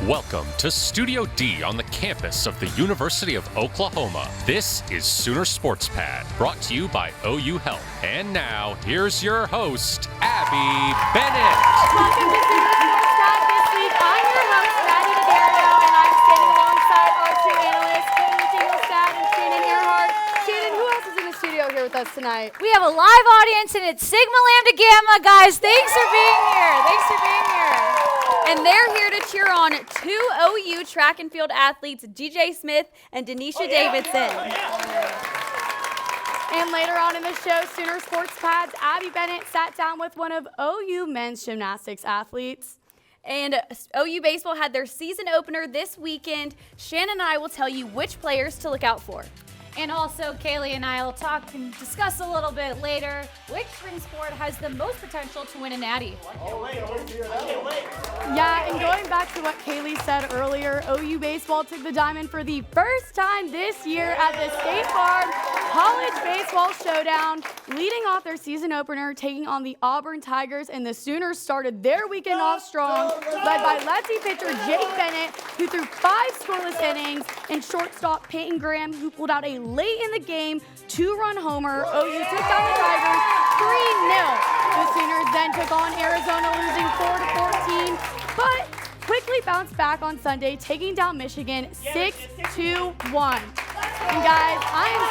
Welcome to Studio D on the campus of the University of Oklahoma. This is Sooner Sports Pad, brought to you by OU Health. And now, here's your host, Abbi Bennett. Welcome to Sooner Sports Pad this week. I'm your host, Mady, Daddario, and I'm standing alongside our two analysts, Tingelstad and Shannon Ehrhardt. Shannon, who else is in the studio here with us tonight? We have a live audience, and it's Sigma Lambda Gamma, guys. Thanks for being here. And they're here to cheer on two OU track and field athletes, DJ Smith and Daneesha Davidson. And later on in the show, Sooner Sports Pad's Abbi Bennett sat down with one of OU men's gymnastics athletes. And OU baseball had their season opener this weekend. Shannon and I will tell you which players to look out for. And also, Kaleigh and I will talk and discuss a little bit later which spring sport has the most potential to win a natty. Yeah, and going back to what Kaleigh said earlier, OU baseball took the diamond for the first time this year at the State Farm College Baseball Showdown, leading off their season opener, taking on the Auburn Tigers, and the Sooners started their weekend off strong, led by lefty pitcher Jake Bennett, who threw 5 scoreless innings, and shortstop Peyton Graham, who pulled out a late in the game 2-run homer. OU took down the Tigers 3-0. The Sooners then took on Arizona, losing 4-14, but quickly bounced back on Sunday, taking down Michigan 6-1. And guys, I am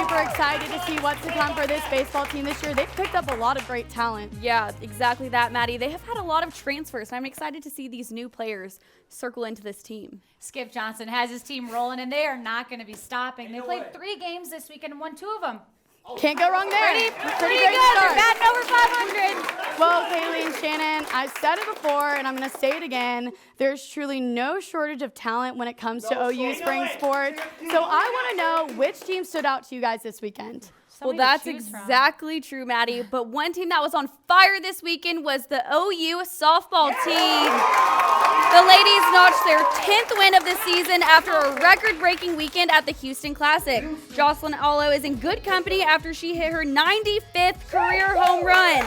super excited to see what's to come for this baseball team this year. They've picked up a lot of great talent. Yeah, exactly that, Mady. They have had a lot of transfers, and I'm excited to see these new players circle into this team. Skip Johnson has his team rolling, and they are not going to be stopping. They played 3 games this weekend and won 2 of them. Can't go wrong there. Pretty great good. start. They're batting over 500. Well, Kaleigh and Shannon, I've said it before, and I'm going to say it again. There's truly no shortage of talent when it comes to OU spring sports. So I want to know which team stood out to you guys this weekend. Well, that's exactly true, Mady. But one team that was on fire this weekend was the OU softball team. The ladies notched their 10th win of the season after a record-breaking weekend at the Houston Classic. Jocelyn Allo is in good company after she hit her 95th career home run.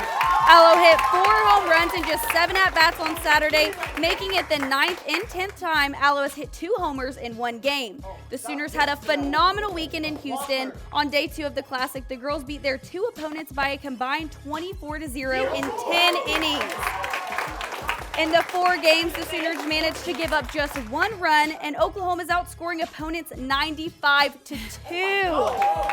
Allo hit 4 home runs in just 7 at-bats on Saturday, making it the 9th and 10th time Allo has hit 2 homers in 1 game. The Sooners had a phenomenal weekend in Houston. On day 2 of the Classic, the girls beat their 2 opponents by a combined 24-0 in 10 innings. In the 4 games, the Sooners managed to give up just 1 run, and Oklahoma's outscoring opponents 95-2.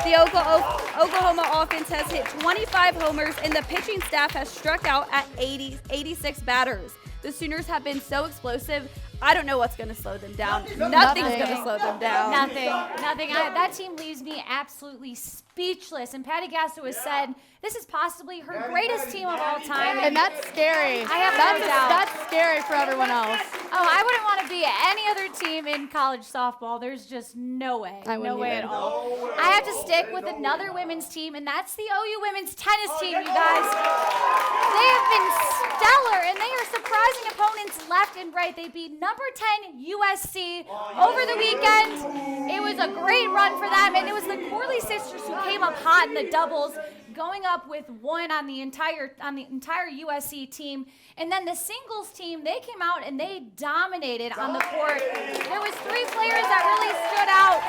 The Oklahoma offense has hit 25 homers, and the pitching staff has struck out at 86 batters. The Sooners have been so explosive. I don't know what's going to slow them down. Nothing's going to slow them down. Nothing. That team leaves me absolutely speechless. And Patty Gasto has said this is possibly her greatest team of all time. And that's scary. I have no doubt. That's scary for everyone else. Oh, I wouldn't want to be any other team in college softball. There's just no way. No way at all. I have to stick with another women's team, and that's the OU women's tennis team, you guys. They have been stellar, and they are surprising opponents left and right. They beat number 10 USC over the weekend. It was a great run for them, and it was the Corley sisters who came up hot in the doubles, going up with 1 on the entire USC team. And then the singles team, they came out and they dominated on the court. There was 3 players that really stood out.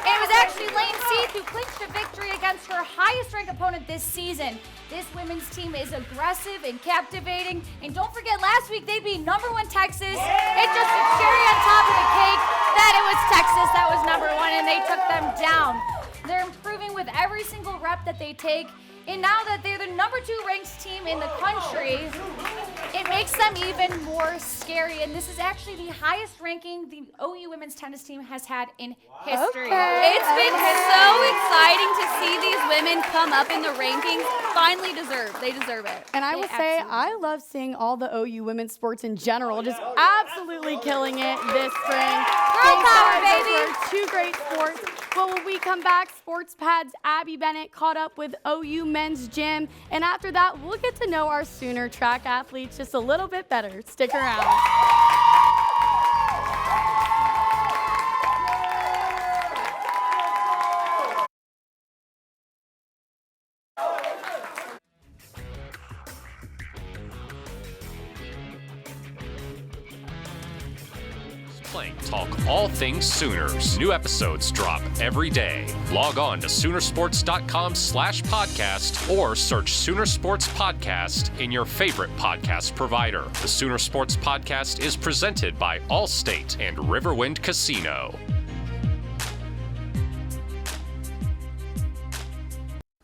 And it was actually Lane Seath who clinched a victory against her highest-ranked opponent this season. This women's team is aggressive and captivating. And don't forget, last week they beat number 1 Texas. It's just a cherry on top of the cake that it was Texas that was number 1, and they took them down. They're improving with every single rep that they take. And now that they're the number 2 ranked team in the country, it makes them even more scary. And this is actually the highest ranking the OU women's tennis team has had in history. Okay. It's been so exciting to see these women come up in the rankings. Finally they deserve it. And I will say, I love seeing all the OU women's sports in general, just absolutely killing it this spring. Girl power, baby. 2 great sports. Well, when we come back, Sports Pad's Abbi Bennett caught up with OU men's gym. And after that, we'll get to know our Sooner track athletes just a little bit better. Stick around. Slang talk all things Sooners. New episodes drop every day. Log on to Soonersports.com/podcast or search Sooner Sports Podcast in your favorite podcast provider. The Sooner Sports Podcast is presented by Allstate and Riverwind Casino.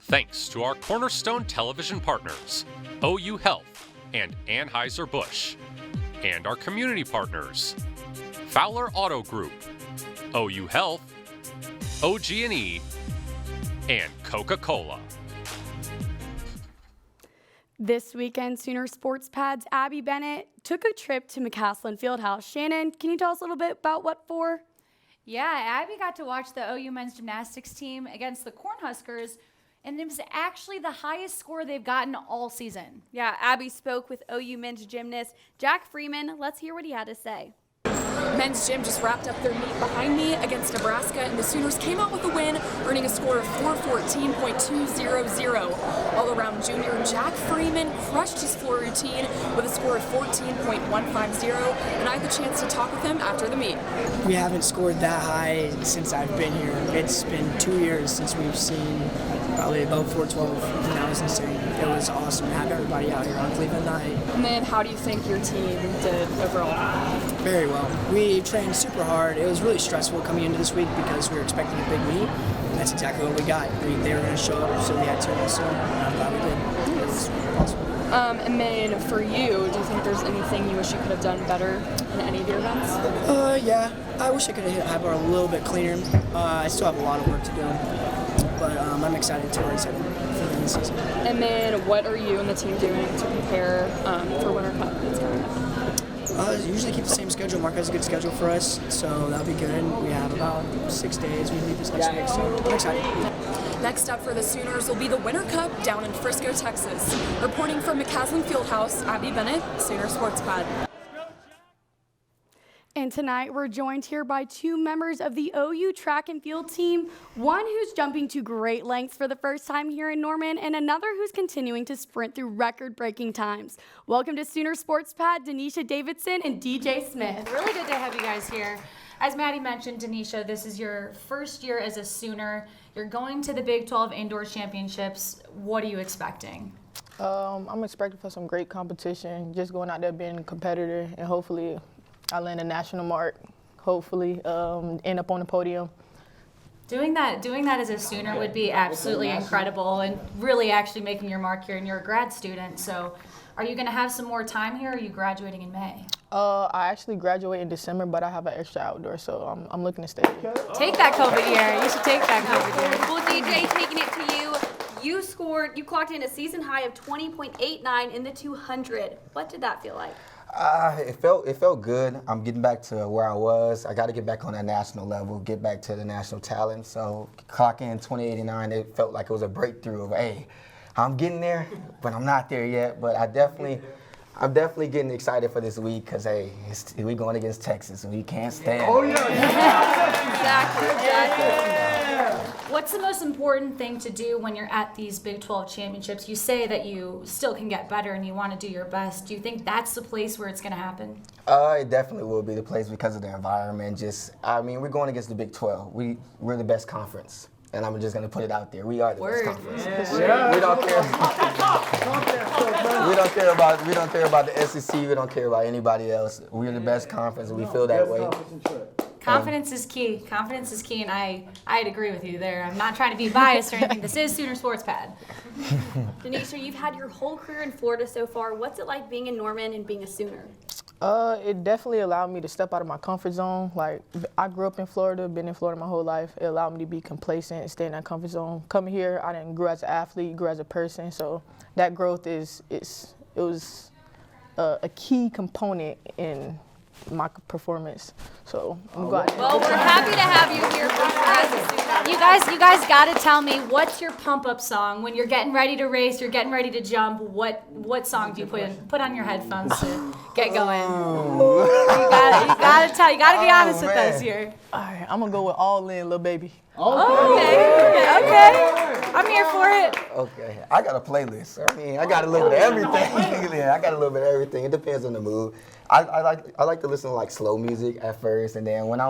Thanks to our cornerstone television partners, OU Health and Anheuser-Busch, and our community partners, Fowler Auto Group, OU Health, OG&E, and Coca-Cola. This weekend, Sooner Sports Pad's Abbi Bennett took a trip to McCaslin Fieldhouse. Shannon, can you tell us a little bit about what for? Yeah, Abbi got to watch the OU men's gymnastics team against the Cornhuskers, and it was actually the highest score they've gotten all season. Yeah, Abbi spoke with OU men's gymnast Jack Freeman. Let's hear what he had to say. Men's gym just wrapped up their meet behind me against Nebraska, and the Sooners came out with a win, earning a score of 414.200. All-around junior Jack Freeman crushed his floor routine with a score of 14.150, and I had the chance to talk with him after the meet. We haven't scored that high since I've been here. It's been 2 years since we've seen probably above 412, and that was insane. It was awesome to have everybody out here on Cleveland night. And then how do you think your team did overall? Very well. We trained super hard. It was really stressful coming into this week because we were expecting a big meet, and that's exactly what we got. They were going to show up, so we had to, so I'm glad we did. It was awesome. And then for you, do you think there's anything you wish you could have done better in any of your events? Yeah. I wish I could have hit high bar a little bit cleaner. I still have a lot of work to do, but I'm excited to race it for the season. And then what are you and the team doing to prepare for Winter Cup that's coming up? Usually keep the same schedule. Mark has a good schedule for us, so that'll be good. We have about 6 days. We meet this next week, so I'm excited. Next up for the Sooners will be the Winter Cup down in Frisco, Texas. Reporting from McCaslin Fieldhouse, Abbi Bennett, Sooner Sports Pad. And tonight, we're joined here by two members of the OU track and field team, one who's jumping to great lengths for the first time here in Norman, and another who's continuing to sprint through record-breaking times. Welcome to Sooner Sports Pad, Daneesha Davidson and DJ Smith. Really good to have you guys here. As Mady mentioned, Daneesha, this is your first year as a Sooner. You're going to the Big 12 Indoor Championships. What are you expecting? I'm expecting for some great competition, just going out there being a competitor, and hopefully I land a national mark, hopefully end up on the podium. Doing that as a Sooner would be absolutely incredible, and really actually making your mark here, and you're a grad student. So are you going to have some more time here, or are you graduating in May? I actually graduate in December, but I have an extra outdoor, so I'm looking to stay here. Take that COVID year. You should take that COVID year. Well, DJ, taking it to you, you clocked in a season high of 20.89 in the 200. What did that feel like? It felt good. I'm getting back to where I was. I got to get back on that national level, get back to the national talent. So clock in 2089, it felt like it was a breakthrough of, hey, I'm getting there, but I'm not there yet. But I'm definitely getting excited for this week because, hey, we're going against Texas, and we can't stand. Oh, yeah. Exactly. What's the most important thing to do when you're at these Big 12 championships? You say that you still can get better and you want to do your best. Do you think that's the place where it's going to happen? It definitely will be the place because of the environment. We're going against the Big 12. We're the best conference. And I'm just going to put it out there. We are the best conference. Yeah. We don't care. We don't care about the SEC. We don't care about anybody else. We're the best conference, and we feel that way. Confidence is key. Confidence is key, and I'd agree with you there. I'm not trying to be biased or anything. This is Sooner Sports Pad. Daneesha, you've had your whole career in Florida so far. What's it like being in Norman and being a Sooner? It definitely allowed me to step out of my comfort zone. Like, I grew up in Florida, been in Florida my whole life. It allowed me to be complacent and stay in that comfort zone. Coming here, I didn't grow as an athlete, grew as a person. So that growth was a key component in my performance. So I'm glad. Well, we're happy to have you here for as a Sooner. You guys got to tell me, what's your pump-up song when you're getting ready to race, you're getting ready to jump? What song do you put on your headphones to get going? You gotta be honest with us here. All right, I'm gonna go with All In, Lil Baby. Okay. I'm here for it. Okay, I got a playlist. I mean, I got a little bit of everything. Yeah, I got a little bit of everything. It depends on the mood. I like to listen to like slow music at first, and then when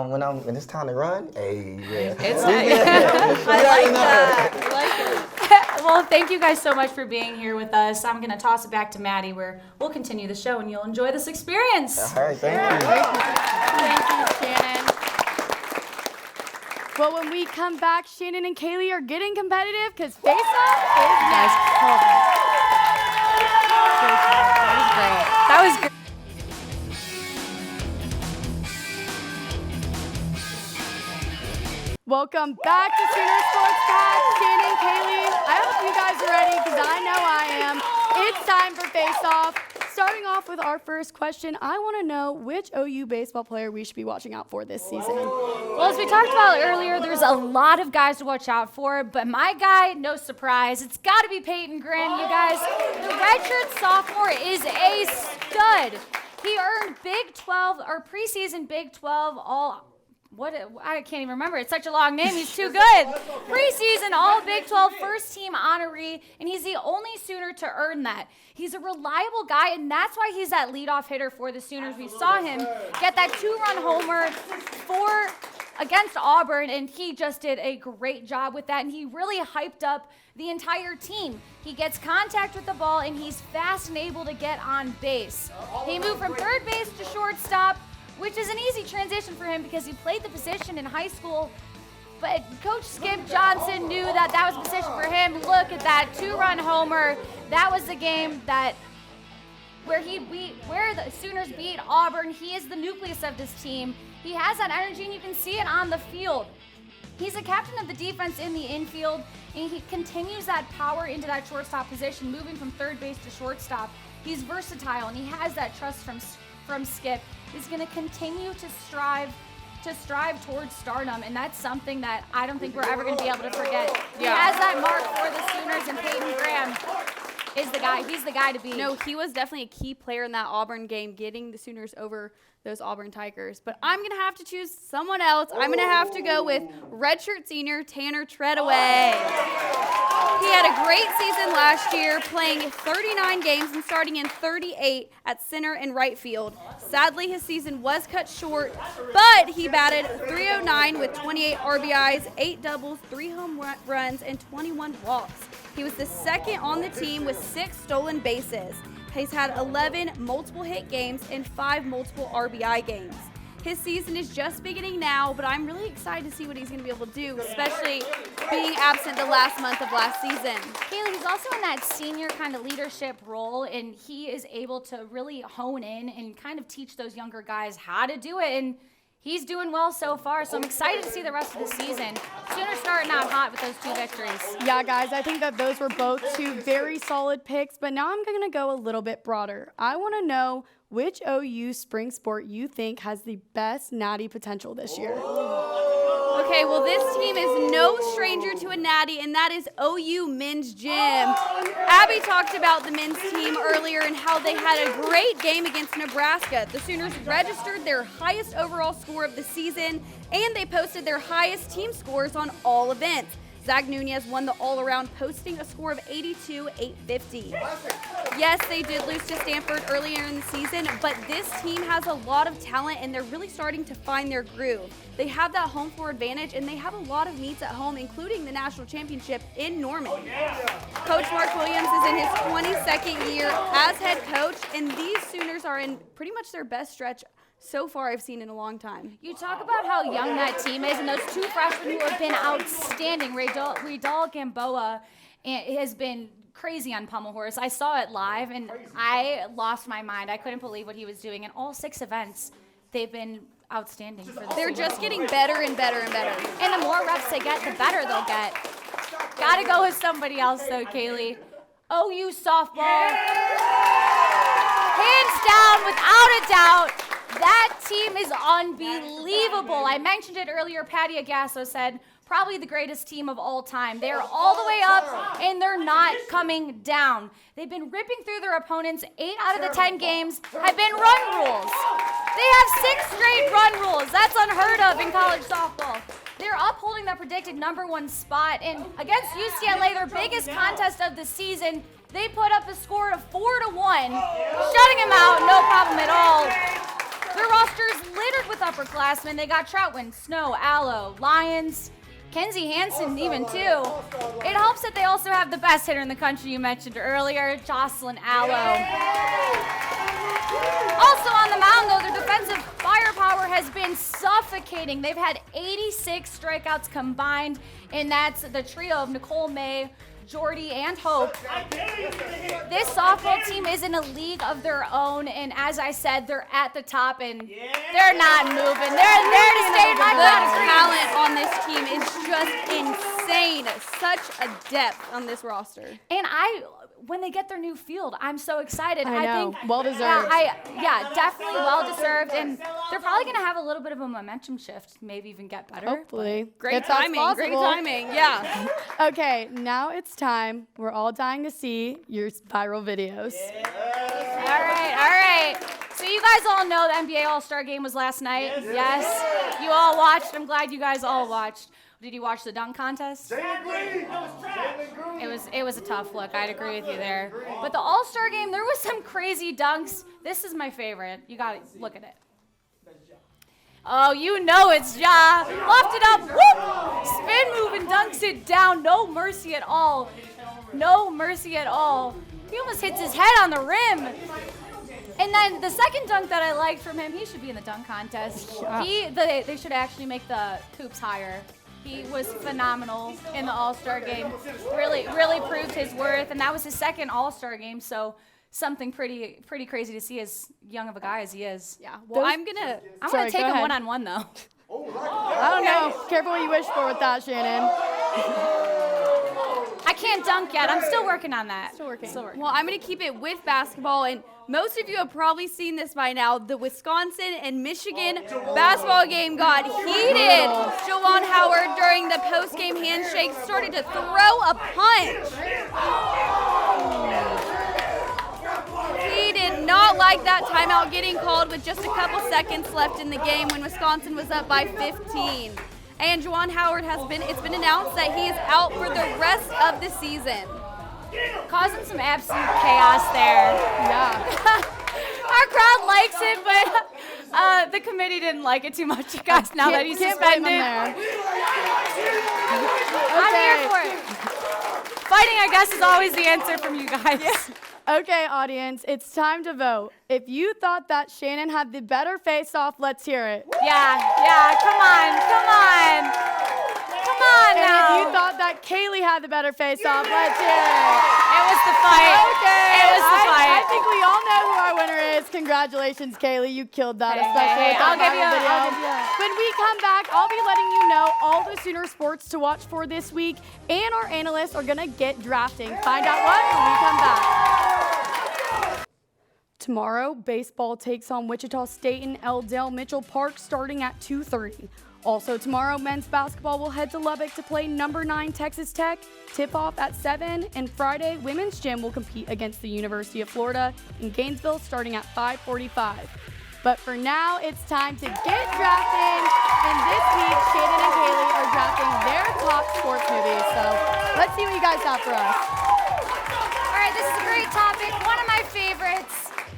it's time to run, hey, yeah. It's nice. I like that. Well, thank you guys so much for being here with us. I'm gonna toss it back to Mady, where we'll continue the show, and you'll enjoy this experience. All right, thank you. Thank you, Shannon. Well, when we come back, Shannon and Kaleigh are getting competitive because face-off is next. That was great. Welcome back to Sooner Sports Pad. Shannon, Kaleigh, I hope you guys are ready because I know I am. It's time for face-off. Starting off with our first question, I want to know which OU baseball player we should be watching out for this season. Well, as we talked about earlier, there's a lot of guys to watch out for, but my guy, no surprise, it's got to be Peyton Graham, you guys. The redshirt sophomore is a stud. He earned Big 12 or preseason Big 12 I can't even remember. It's such a long name. He's too good. Preseason All Big 12 first team honoree, and he's the only Sooner to earn that. He's a reliable guy, and that's why he's that leadoff hitter for the Sooners. We saw him get that 2-run homer against Auburn, and he just did a great job with that, and he really hyped up the entire team. He gets contact with the ball, and he's fast and able to get on base. He moved from third base to shortstop, which is an easy transition for him because he played the position in high school. But Coach Skip Johnson knew that that was a position for him. Look at that 2-run homer. That was the game where the Sooners beat Auburn. He is the nucleus of this team. He has that energy, and you can see it on the field. He's a captain of the defense in the infield, and he continues that power into that shortstop position, moving from third base to shortstop. He's versatile, and he has that trust from Skip. He's going to continue to strive towards stardom, and that's something that I don't think we're ever going to be able to forget. He has that mark for the Sooners, and Peyton Graham is the guy. He's the guy to beat. No, he was definitely a key player in that Auburn game, getting the Sooners over those Auburn Tigers. But I'm going to have to choose someone else. I'm going to have to go with redshirt senior Tanner Treadaway. He had a great season last year, playing 39 games and starting in 38 at center and right field. Sadly, his season was cut short, but he batted .309 with 28 RBIs, 8 doubles, 3 home runs, and 21 walks. He was the second on the team with 6 stolen bases. He's had 11 multiple hit games and 5 multiple RBI games. His season is just beginning now, but I'm really excited to see what he's going to be able to do, especially being absent the last month of last season. Kaleigh, he's also in that senior kind of leadership role, and he is able to really hone in and kind of teach those younger guys how to do it, and he's doing well so far, so I'm excited to see the rest of the season. Sooners starting out hot with those 2 victories. Yeah, guys, I think that those were both 2 very solid picks, but now I'm going to go a little bit broader. I want to know which OU spring sport you think has the best natty potential this year. Okay, well, this team is no stranger to a natty, and that is OU men's gym. Abbi talked about the men's team earlier and how they had a great game against Nebraska. The Sooners registered their highest overall score of the season, and they posted their highest team scores on all events. Zach Nunez won the all-around, posting a score of 82-850. Yes, they did lose to Stanford earlier in the season, but this team has a lot of talent, and they're really starting to find their groove. They have that home floor advantage, and they have a lot of meets at home, including the national championship in Norman. Coach Mark Williams is in his 22nd year as head coach, and these Sooners are in pretty much their best stretch so far I've seen in a long time. You talk about how young that team is, and those 2 freshmen who have been outstanding. Redal Gamboa has been crazy on pommel horse. I saw it live, and I lost my mind. I couldn't believe what he was doing. In all 6 events, they've been outstanding for the They're just getting better and better and better. And the more reps they get, the better they'll get. Gotta go with somebody else, though, Kaleigh. OU softball. Hands down, without a doubt, that team is unbelievable. I mentioned it earlier. Patty Agasso said probably the greatest team of all time. They are all the way up, and they're not coming down. They've been ripping through their opponents. 8 out of the 10 games have been run rules. They have 6 straight run rules. That's unheard of in college softball. They're upholding that predicted #1 spot, and against UCLA, their biggest contest of the season, they put up a score of 4-1, shutting them out, no problem at all. Their roster is littered with upperclassmen. They got Troutwin, Snow, Allo, Lyons, Kenzie Hansen even too. It helps that they also have the best hitter in the country you mentioned earlier, Jocelyn Allo. Also on the mound, though, their defensive firepower has been suffocating. They've had 86 strikeouts combined, and that's the trio of Nicole May, Jordy, and Hope. This softball team is in a league of their own, and as I said, they're at the top, and they're not moving. They're there to stay in my The talent on this team is just insane. Such a depth on this roster. And when they get their new field, I'm so excited. I know. think Well deserved. Yeah, definitely well deserved, and they're probably going to have a little bit of a momentum shift, maybe even get better. Hopefully. Great If that's timing. Great possible. timing. Yeah. Okay, now it's time. We're all dying to see your viral videos. All right. So you guys all know the NBA All-Star Game was last night. Yes. You all watched. I'm glad you guys all watched. Did you watch the dunk contest? It was a tough look. I'd agree with you there. But the All-Star Game, there was some crazy dunks. This is my favorite. You got to look at it. Oh, you know it's Ja. Lofted up. Whoop! Spin move and dunks it down. No mercy at all. No mercy at all. He almost hits his head on the rim. And then the second dunk that I liked from him, he should be in the dunk contest. They should actually make the hoops higher. He was phenomenal in the All-Star Game. Really proved his worth, and that was his second All-Star Game, so something pretty crazy to see as young of a guy as he is. Yeah. Well, I'm gonna take him one-on-one, though. I don't know. Careful what you wish for with that, Shannon. I can't dunk yet. I'm still working on that. Still working. Well, I'm going to keep it with basketball, and most of you have probably seen this by now. The Wisconsin and Michigan basketball game got heated. Juwan Howard, during the post-game handshake, started to throw a punch. He did not like that timeout getting called with just a couple seconds left in the game when Wisconsin was up by 15. And Juwan Howard it's been announced that he is out for the rest of the season. Causing some absolute chaos there. Yeah. Our crowd likes it, but the committee didn't like it too much, you guys, now that he's Can't blame suspended. him there. I'm here for it. Fighting, I guess, is always the answer from you guys. Okay, audience, it's time to vote. If you thought that Shannon had the better face-off, let's hear it. Yeah, come on And now. if you thought that Kaleigh had the better face-off, let's hear it. It was the fight. Okay. It was the fight. I think we all know who our winner is. Congratulations, Kaleigh. You killed that, especially with I'll that give you viral video. I'll give you When we come back, I'll be letting you know all the Sooner sports to watch for this week, and our analysts are going to get drafting. Find out what when we come back. Tomorrow, baseball takes on Wichita State in L. Dale Mitchell Park starting at 2:30. Also tomorrow, men's basketball will head to Lubbock to play number 9 Texas Tech. Tip-off at 7, and Friday, women's gym will compete against the University of Florida in Gainesville starting at 5:45. But for now, it's time to get drafting, and this week, Shannon and Kaleigh are drafting their top sports movies, so let's see what you guys have for us. All right, this is a great topic, one of my favorites.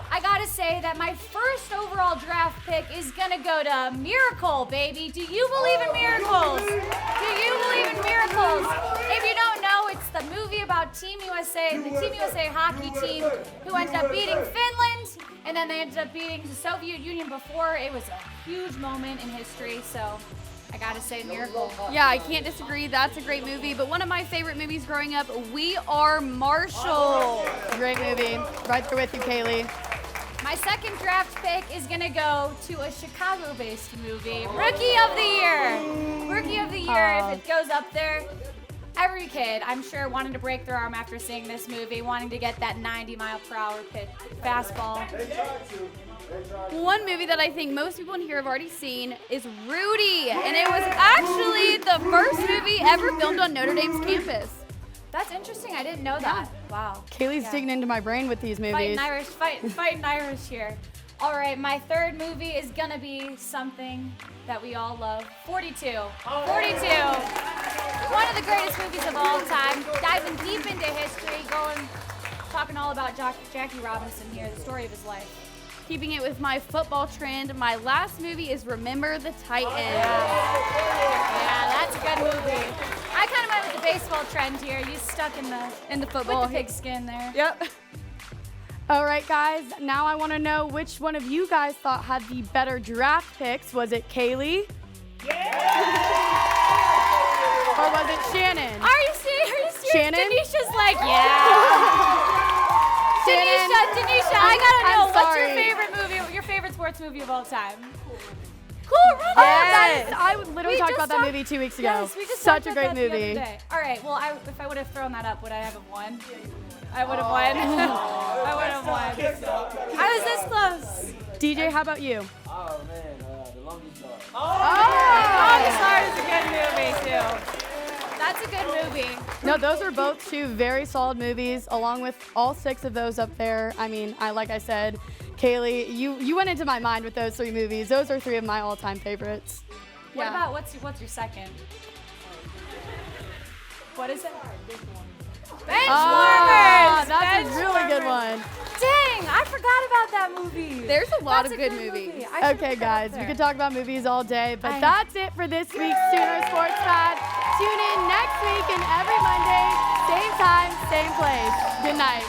I gotta say that my first overall draft pick is gonna go to Miracle, baby. Do you believe in miracles? Do you believe in miracles? If you don't know, it's the movie about Team USA, the Team USA hockey team who ended up beating Finland, and then they ended up beating the Soviet Union before. It was a huge moment in history, so I gotta say Miracle. Yeah, I can't disagree. That's a great movie. But one of my favorite movies growing up, We Are Marshall. Great movie. Right there with you, Kaleigh. My second draft pick is gonna go to a Chicago-based movie. Rookie of the Year. Rookie of the Year, if it goes up there. every kid, I'm sure, wanted to break their arm after seeing this movie, wanting to get that 90-mile-per-hour fastball. One movie that I think most people in here have already seen is Rudy, and it was actually the first movie ever filmed on Notre Dame's campus. That's interesting. I didn't know that. Wow. Kayleigh's digging into my brain with these movies. Fighting Irish here. All right, my third movie is gonna be something that we all love. 42. 42. One of the greatest movies of all time. Diving deep into history, talking all about Jackie Robinson here, the story of his life. Keeping it with my football trend, my last movie is Remember the Titans. Yeah, that's a good movie. I kind of went with the baseball trend here. You stuck in the football. With the pigskin there. Yep. All right, guys. Now I want to know which one of you guys thought had the better draft picks. Was it Kaleigh? Yeah! Or was it Shannon? Are you serious? Shannon? Denisha's like, yeah. Daneesha, I gotta know, what's your favorite movie, your favorite sports movie of all time? Cool, run Yes. I literally talked about that movie 2 weeks ago. Yes, we just Such talked a great about that the movie. other day. All right, well, if I would have thrown that up, would I have won? I would have won. I would have won. I was this close. DJ, how about you? Oh man, The Longest Yard. Longest Yard is a good movie too. That's a good movie. No, those are both two very solid movies, along with all 6 of those up there. I mean, like I said, Kaleigh, you went into my mind with those 3 movies. Those are 3 of my all-time favorites. What about what's your second? What is it? Benchwarmers. That's a really good one. Dang, I forgot about that movie. There's a lot of good movies. Okay, guys, we could talk about movies all day, but that's it for this week's Sooner Sports Pad. Tune in next week and every Monday, same time, same place. Good night.